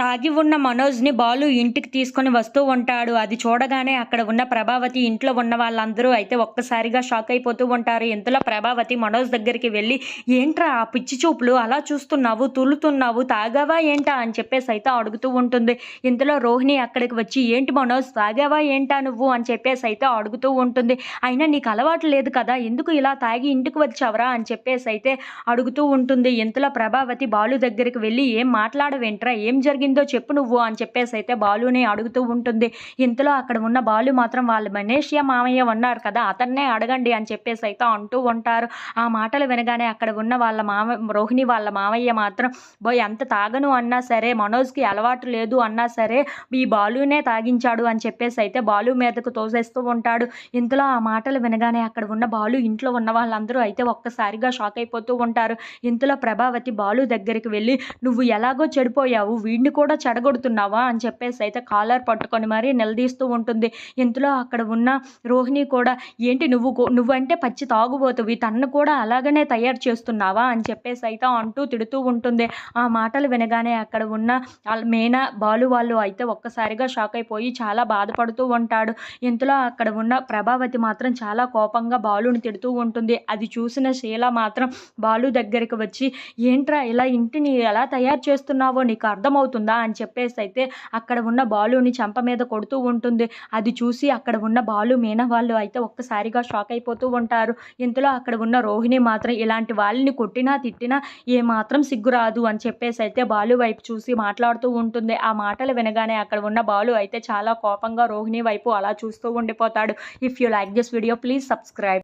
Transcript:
తాగి ఉన్న మనోజ్‌ని బాలు ఇంటికి తీసుకొని వస్తూ ఉంటాడు. అది చూడగానే అక్కడ ఉన్న ప్రభావతి, ఇంట్లో ఉన్న వాళ్ళందరూ అయితే ఒక్కసారిగా షాక్ అయిపోతూ ఉంటారు. ఇంతలో ప్రభావతి మనోజ్ దగ్గరికి వెళ్లి, "ఏంట్రా ఆ పిచ్చి చూపులు అలా చూస్తున్నావు, తులుతున్నావు, తాగావా ఏంటా?" అని చెప్పేసైతే అడుగుతూ ఉంటుంది. ఇంతలో రోహిణి అక్కడికి వచ్చి, "ఏంటి మనోజ్, తాగావా ఏంటా నువ్వు?" అని చెప్పేసైతే అడుగుతూ ఉంటుంది. "అయినా నీకు అలవాటు లేదు కదా! ఎందుకు ఇలా తాగి ఇంటికి వచ్చావురా?" అని చెప్పేసైతే అడుగుతూ ఉంటుంది. ఇంతలో ప్రభావతి బాలు దగ్గరికి వెళ్లి, "ఏం మాట్లాడవేంట్రా? ఏం జరిగిందో చెప్పు నువ్వు" అని చెప్పేసైతే బాలుని అడుగుతూ ఉంటుంది. ఇంతలో అక్కడ ఉన్న బాలు మాత్రం వాళ్ళ మనీష్య మామయ్య ఉన్నారు కదా! అతన్నే అడగండి అని చెప్పేసైతే అంటూ ఉంటారు. ఆ మాటలు వినగానే అక్కడ ఉన్న వాళ్ళ రోహిణి వాళ్ళ మామయ్య మాత్రం, ఎంత తాగను అన్నా సరే, మనోజ్‌కి అలవాటు లేదు అన్నా సరే, ఈ బాలునే తాగించాడు అని చెప్పేసైతే బాలు మీదకు తోసేస్తూ ఉంటాడు. ఇంతలో ఆ మాటలు వినగానే అక్కడ ఉన్న బాలు ఇంట్లో ఉన్న వాళ్ళందరూ అయితే ఒక్కసారిగా షాక్ అయిపోతూ ఉంటారు. ఇంతలో ప్రభావతి బాలు దగ్గరికి వెళ్లి, "నువ్వు ఎలాగో చెడిపోయావు, వీడిని కూడా చెడగొడుతున్నావా?" అని చెప్పేసైతే కాలర్ పట్టుకొని మరీ నిలదీస్తూ ఉంటుంది. ఇంతలో అక్కడ ఉన్న రోహిణి కూడా, "ఏంటి నువ్వంటే పచ్చి తాగుబోతువి, తనను కూడా అలాగనే తయారు చేస్తున్నావా?" అని చెప్పేసైతే అంటూ తిడుతూ ఉంటుంది. ఆ మాటలు వినగానే అక్కడ ఉన్న మీనా, బాలు వాళ్ళు అయితే ఒక్కసారిగా షాక్ అయిపోయి చాలా బాధపడుతూ ఉంటాడు. ఇంతలో అక్కడ ఉన్న ప్రభావతి మాత్రం చాలా కోపంగా బాలుని తిడుతూ ఉంటుంది. అది చూసిన షీల మాత్రం బాలు దగ్గరికి వచ్చి, "ఏంట్రా ఇలా ఇంటిని ఎలా తయారు చేస్తున్నావో నీకు అర్థమవుతుందా?" అని చెప్పేసైతే అక్కడ ఉన్న బాలుని చెంప మీద కొడుతూ ఉంటుంది. అది చూసి అక్కడ ఉన్న బాలు, మీనా వాళ్ళు అయితే ఒక్కసారిగా షాక్ అయిపోతూ ఉంటారు. ఇంతలో అక్కడ ఉన్న రోహిణి మాత్రం, "ఇలాంటి వాళ్ళని కొట్టినా, తిట్టినా ఏమాత్రం సిగ్గు రాదు" అని చెప్పేసైతే బాలు వైపు చూసి మాట్లాడుతూ ఉంటుంది. ఆ మాటలు వినగానే అక్కడ ఉన్న బాలు అయితే చాలా కోపంగా రోహిణి వైపు అలా చూస్తూ ఉండిపోతాడు. If you like this video, please subscribe.